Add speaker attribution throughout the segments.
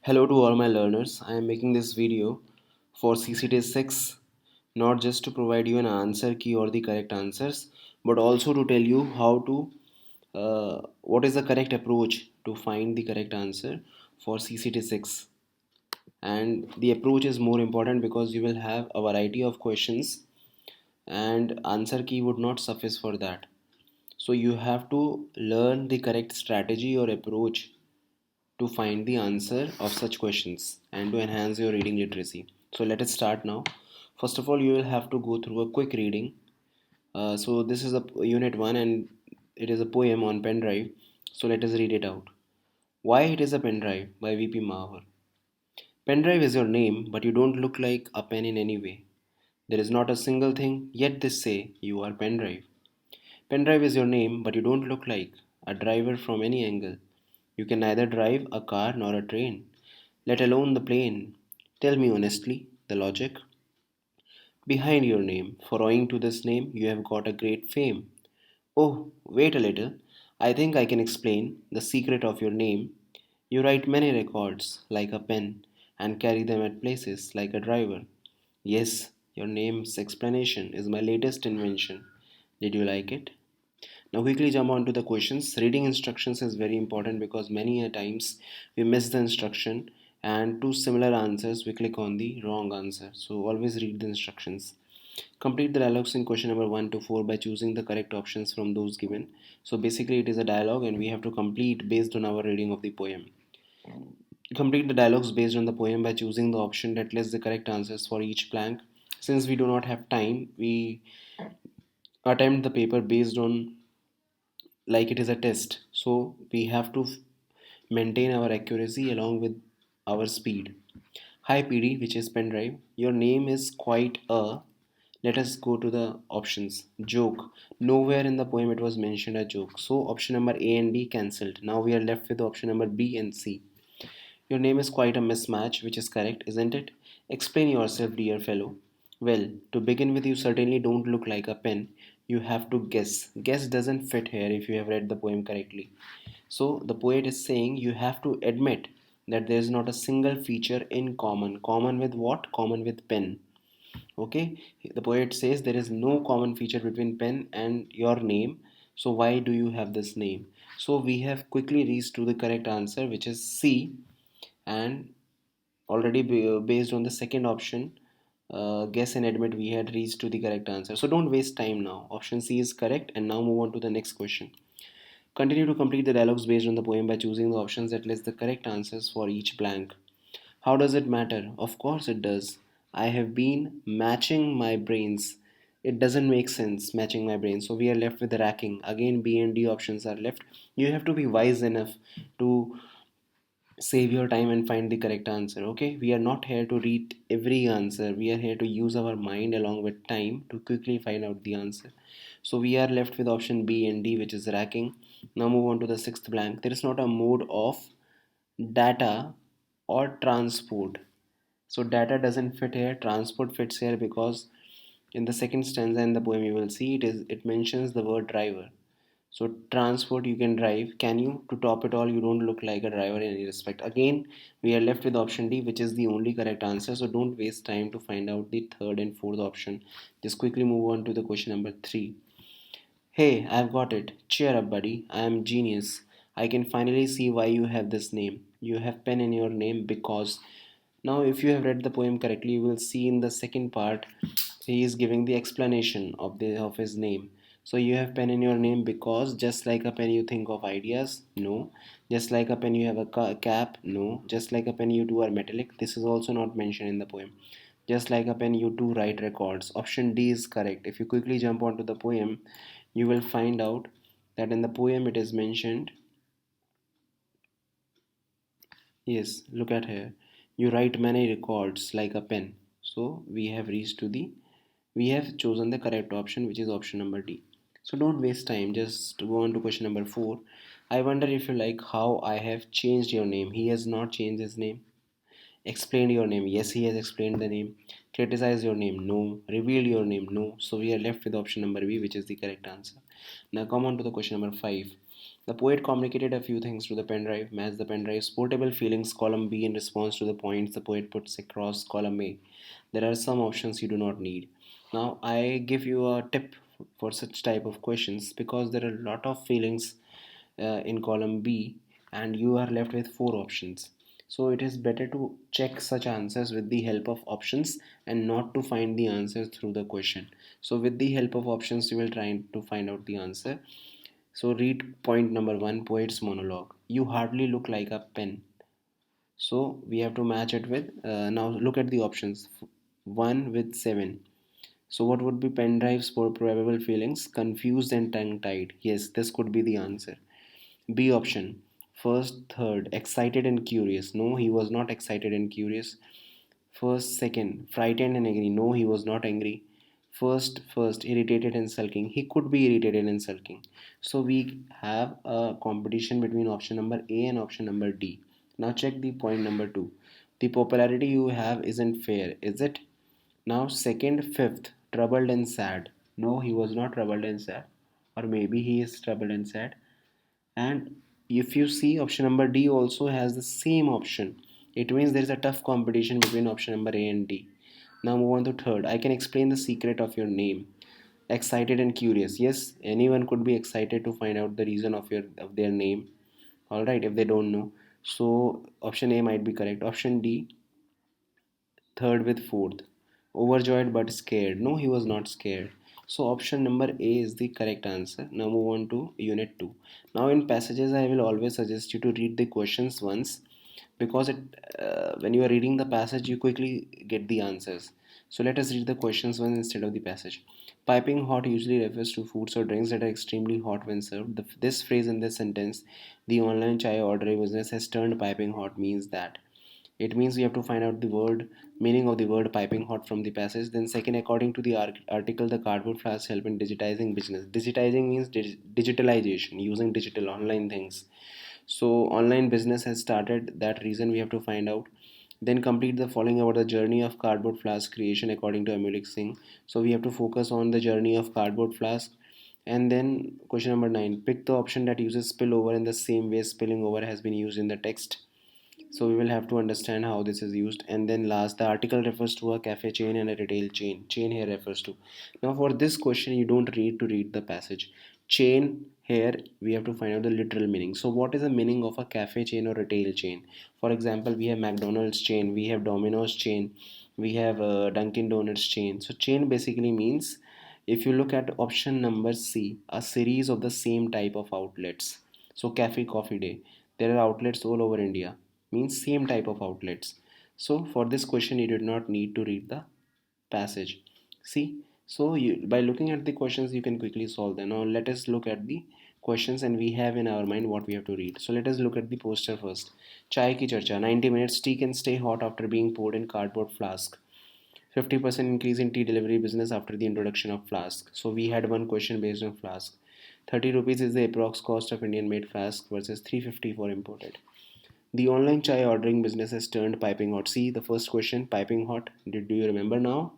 Speaker 1: Hello to all my learners. I am making this video for CCT 6 not just to provide you an answer key or the correct answers, but also to tell you how to what is the correct approach to find the correct answer for CCT 6. And the approach is more important because you will have a variety of questions and answer key would not suffice for that. So you have to learn the correct strategy or approach to find the answer of such questions and to enhance your reading literacy. So let us start now. First of all, you will have to go through a quick reading. So this is a unit 1 and it is a poem on pen drive. So let us read it out. Why it is a pen drive by VP Mahar. Pen drive is your name, but you don't look like a pen in any way. There is not a single thing, yet they say you are pen drive. Pen drive is your name, but you don't look like a driver from any angle. You can neither drive a car nor a train, let alone the plane. Tell me honestly the logic behind your name, for owing to this name you have got a great fame. Oh, wait a little. I think I can explain the secret of your name. You write many records like a pen and carry them at places like a driver. Yes, your name's explanation is my latest invention. Did you like it? Now quickly jump on to the questions. Reading instructions is very important because many a times we miss the instruction and two similar answers we click on the wrong answer. So always read the instructions. Complete the dialogues in question number 1 to 4 by choosing the correct options from those given. So basically it is a dialogue and we have to complete based on our reading of the poem. Complete the dialogues based on the poem by choosing the option that lists the correct answers for each blank. Since we do not have time, we attempt the paper based on like it is a test. So we have to maintain our accuracy along with our speed. Hi PD, which is pen drive. Your name is quite a. Let us go to the options. Joke. Nowhere in the poem it was mentioned a joke. So option number A and D cancelled. Now we are left with option number B and C. Your name is quite a mismatch, which is correct, isn't it? Explain yourself, dear fellow. Well, to begin with, you certainly don't look like a pen. You have to guess. Guess doesn't fit here if you have read the poem correctly. So, the poet is saying you have to admit that there is not a single feature in common. Common with what? Common with pen. Okay, the poet says there is no common feature between pen and your name. So, why do you have this name? So, we have quickly reached to the correct answer, which is C, and already based on the second option, guess and admit, we had reached to the correct answer. So don't waste time now. Option C is correct, and now move on to the next question. Continue to complete the dialogues based on the poem by choosing the options that list the correct answers for each blank. How does it matter? Of course it does. I have been matching my brains. It doesn't make sense matching my brains. So we are left with the racking. Again, B and D options are left. You have to be wise enough to save your time and find the correct answer. Okay, we are not here to read every answer, we are here to use our mind along with time to quickly find out the answer. So we are left with option B and D, which is racking. Now move on to the sixth blank. There is not a mode of data or transport. So data doesn't fit here, transport fits here, because in the second stanza in the poem you will see it mentions the word driver. So transport, you can drive. Can you? To top it all, you don't look like a driver in any respect. Again, we are left with option D, which is the only correct answer. So don't waste time to find out the third and fourth option. Just quickly move on to the question number 3. Hey, I've got it. Cheer up, buddy. I am genius. I can finally see why you have this name. You have pen in your name because. Now, if you have read the poem correctly, you will see in the second part he is giving the explanation of his name. So you have pen in your name because just like a pen you think of ideas. No. Just like a pen you have a cap. No. Just like a pen you two are metallic. This is also not mentioned in the poem. Just like a pen you two write records. Option D is correct. If you quickly jump onto the poem, you will find out that in the poem it is mentioned. Yes, look at here. You write many records like a pen. So we have chosen the correct option, which is option number D. So don't waste time. Just go on to question number 4. I wonder if you like how I have changed your name. He has not changed his name. Explained your name. Yes, he has explained the name. Criticize your name. No. Reveal your name. No. So we are left with option number B, which is the correct answer. Now come on to the question number 5. The poet communicated a few things to the pen drive. Match the pen drive's portable feelings column B in response to the points the poet puts across column A. There are some options you do not need. Now I give you a tip for such type of questions because there are a lot of feelings in column B and you are left with four options. So it is better to check such answers with the help of options and not to find the answers through the question. So with the help of options you will try to find out the answer. So read point number one, poet's monologue. You hardly look like a pen. So we have to match it with. Now look at the options. One with seven. So what would be pen drives for probable feelings? Confused and tongue-tied. Yes, this could be the answer. B option. First, third, excited and curious. No, he was not excited and curious. First, second, frightened and angry. No, he was not angry. First, irritated and sulking. He could be irritated and sulking. So we have a competition between option number A and option number D. Now check the point number two. The popularity you have isn't fair, is it? Now second, fifth, troubled and sad. No, he was not troubled and sad. Or maybe he is troubled and sad. And if you see option number D also has the same option, it means there is a tough competition between option number A and D. Now move on to third. I can explain the secret of your name. Excited and curious. Yes, anyone could be excited to find out the reason of their name. All right, if they don't know. So option A might be correct. Option D, third with fourth. Overjoyed but scared. No, he was not scared. So option number A is the correct answer. Now move on to unit 2. Now in passages I will always suggest you to read the questions once because when you are reading the passage you quickly get the answers. So let us read the questions once instead of the passage. Piping hot usually refers to foods or drinks that are extremely hot when served. This phrase in this sentence, the online chai ordering business has turned piping hot, means that it means we have to find out the word meaning of the word piping hot from the passage. Then second, according to the article, the cardboard flasks help in digitizing business. Digitizing means digitalization, using digital online things. So online business has started, that reason we have to find out. Then complete the following about the journey of cardboard flask creation according to Amulik Singh. So we have to focus on the journey of cardboard flask. And then question number 9, pick the option that uses spillover in the same way spilling over has been used in the text. So we will have to understand how this is used. And then last, the article refers to a cafe chain and a retail chain here refers to. Now for this question you don't read to read the passage. Chain, here we have to find out the literal meaning. So what is the meaning of a cafe chain or retail chain? For example, we have McDonald's chain, we have Domino's chain, we have Dunkin Donuts chain. So chain basically means, if you look at option number C, a series of the same type of outlets. So cafe coffee day, there are outlets all over India, means same type of outlets. So for this question you did not need to read the passage. See, so by looking at the questions you can quickly solve them. Now let us look at the questions and we have in our mind what we have to read. So let us look at the poster first. Chai ki charcha, 90 minutes, tea can stay hot after being poured in cardboard flask. 50% increase in tea delivery business after the introduction of flask. So we had one question based on flask. 30 rupees is the approx cost of Indian made flask versus 350 for imported. The online chai ordering business has turned piping hot. See the first question, piping hot. Do you remember now?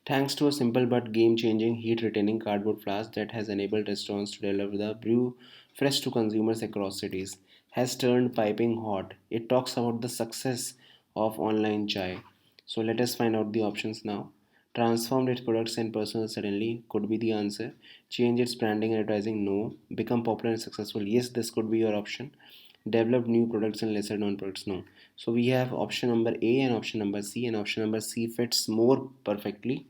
Speaker 1: Thanks to a simple but game changing heat retaining cardboard flask that has enabled restaurants to deliver the brew fresh to consumers across cities, has turned piping hot. It talks about the success of online chai. So let us find out the options now. Transformed its products and personnel suddenly could be the answer. Change its branding and advertising, no. Become popular and successful, yes, this could be your option. Develop new products and lesser known products, no. So we have option number A and option number C, and option number C fits more perfectly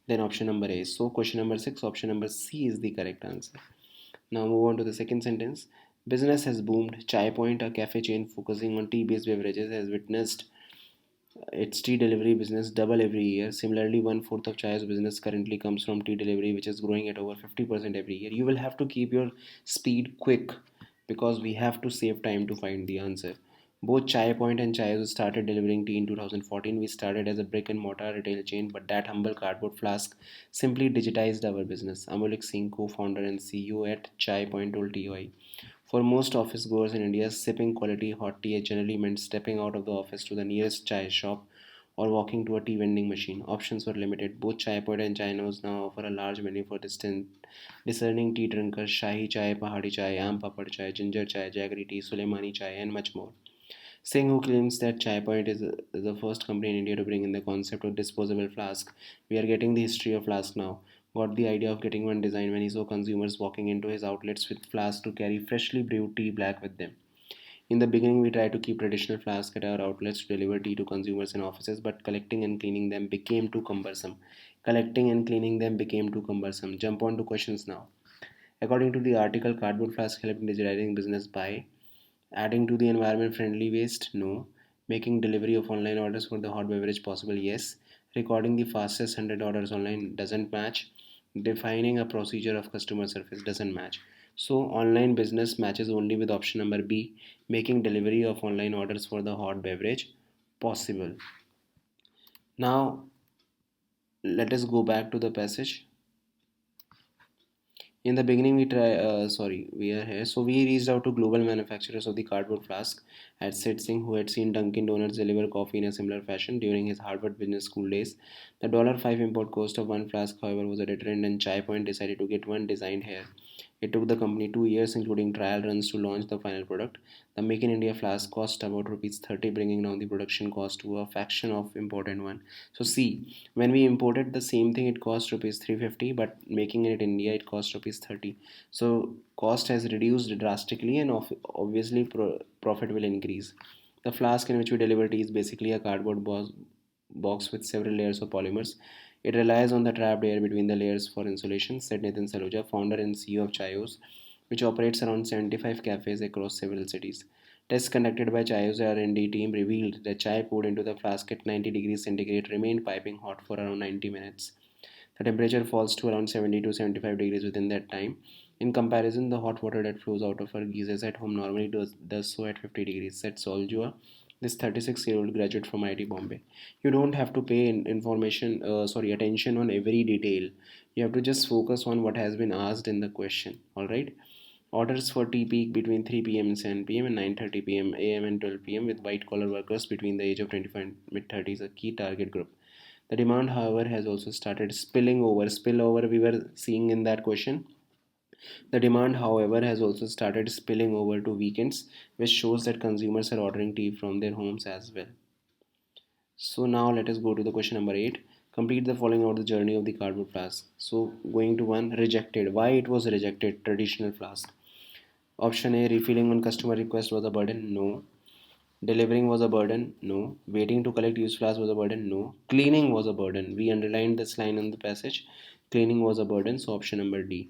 Speaker 1: than option number A. So question number 6, option number C is the correct answer. Now move on to the second sentence. Business has boomed. Chai Point, a cafe chain focusing on tea-based beverages, has witnessed its tea delivery business double every year. Similarly, one fourth of Chai's business currently comes from tea delivery, which is growing at over 50% every year. You will have to keep your speed quick because we have to save time to find the answer. Both Chai Point and Chai started delivering tea in 2014. We started as a brick and mortar retail chain, but that humble cardboard flask simply digitized our business. Amulik Singh, co-founder and CEO at Chai Point, told TOI. For most office goers in India, sipping quality hot tea generally meant stepping out of the office to the nearest chai shop or walking to a tea vending machine. Options were limited. Both Chai Point and Chai Nose now offer a large menu for discerning tea drinkers: Shahi Chai, Pahadi Chai, Aam Papad Chai, Ginger Chai, Jaggery Tea, Suleimani Chai, and much more. Singh, who claims that Chai Point is the first company in India to bring in the concept of disposable flask. We are getting the history of flask now. Got the idea of getting one design when he saw consumers walking into his outlets with flasks to carry freshly brewed tea black with them. In the beginning, we tried to keep traditional flasks at our outlets to deliver tea to consumers in offices, but collecting and cleaning them became too cumbersome. Jump on to questions now. According to the article, cardboard flask helped in digitizing business by adding to the environment friendly waste? No. Making delivery of online orders for the hot beverage possible? Yes. Recording the fastest 100 orders online doesn't match. Defining a procedure of customer service doesn't match. So, online business matches only with option number B, making delivery of online orders for the hot beverage possible. Now, let us go back to the passage. In the beginning, we are here. So we reached out to global manufacturers of the cardboard flask at Sid Singh, who had seen Dunkin' Donuts deliver coffee in a similar fashion during his Harvard Business School days. The $5 import cost of one flask, however, was a deterrent, and Chai Point decided to get one designed here. It took the company 2 years, including trial runs, to launch the final product. The Make in India flask cost about rupees 30, bringing down the production cost to a fraction of imported one. So see, when we imported the same thing, it cost rupees 350, but making it in India, it cost rupees 30. So cost has reduced drastically, and obviously profit will increase. The flask in which we deliver tea is basically a cardboard box with several layers of polymers. It relies on the trapped air between the layers for insulation, said Nitin Saluja, founder and CEO of Chayos, which operates around 75 cafes across several cities. Tests conducted by Chayos R&D team revealed that chai poured into the flask at 90 degrees centigrade remained piping hot for around 90 minutes. The temperature falls to around 70 to 75 degrees within that time. In comparison, the hot water that flows out of our geysers at home normally does so at 50 degrees, said Soljua, this 36-year-old graduate from IIT Bombay. You don't have to pay attention on every detail. You have to just focus on what has been asked in the question. All right. Orders for tea peak between 3 p.m. and 7 p.m. and 9:30 p.m. a.m. and 12 p.m. with white collar workers between the age of 25 and mid 30s, a key target group. The demand, however, has also started spilling over. Spillover we were seeing in that question. The demand, however, has also started spilling over to weekends, which shows that consumers are ordering tea from their homes as well. So now let us go to the question number 8. Complete the following out the journey of the cardboard flask. So going to one, rejected. Why it was rejected? Traditional flask. Option A, refilling on customer request was a burden. No. Delivering was a burden. No. Waiting to collect used flask was a burden. No. Cleaning was a burden. We underlined this line in the passage. Cleaning was a burden. So option number D.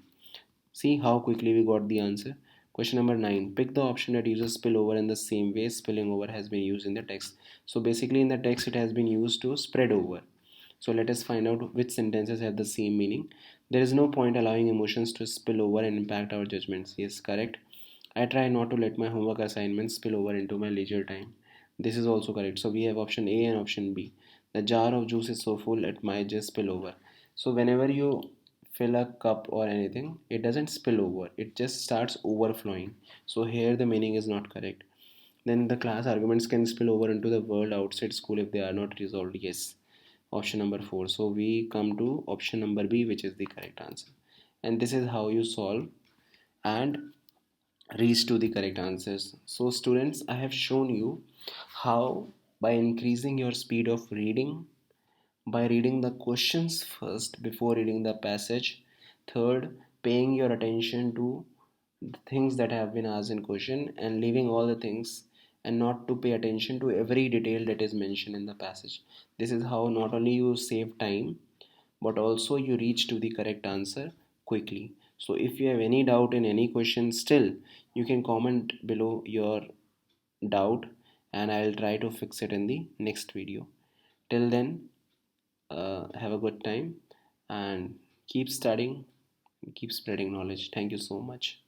Speaker 1: See how quickly we got the answer. Question number 9. Pick the option that uses spillover in the same way spilling over has been used in the text. So basically in the text it has been used to spread over. So let us find out which sentences have the same meaning. There is no point allowing emotions to spill over and impact our judgments. Yes, correct. I try not to let my homework assignments spill over into my leisure time. This is also correct. So we have option A and option B. The jar of juice is so full it might just spill over. So whenever you fill a cup or anything, it doesn't spill over. It just starts overflowing. So here the meaning is not correct. Then the class arguments can spill over into the world outside school if they are not resolved. Yes. Option number 4. So we come to option number B, which is the correct answer. And this is how you solve and reach to the correct answers. So students, I have shown you how by increasing your speed of reading, by reading the questions first before reading the passage. Third, paying your attention to the things that have been asked in question and leaving all the things and not to pay attention to every detail that is mentioned in the passage. This is how not only you save time but also you reach to the correct answer quickly. So if you have any doubt in any question still, you can comment below your doubt and I'll try to fix it in the next video. Till then, have a good time and keep studying, keep spreading knowledge. Thank you so much.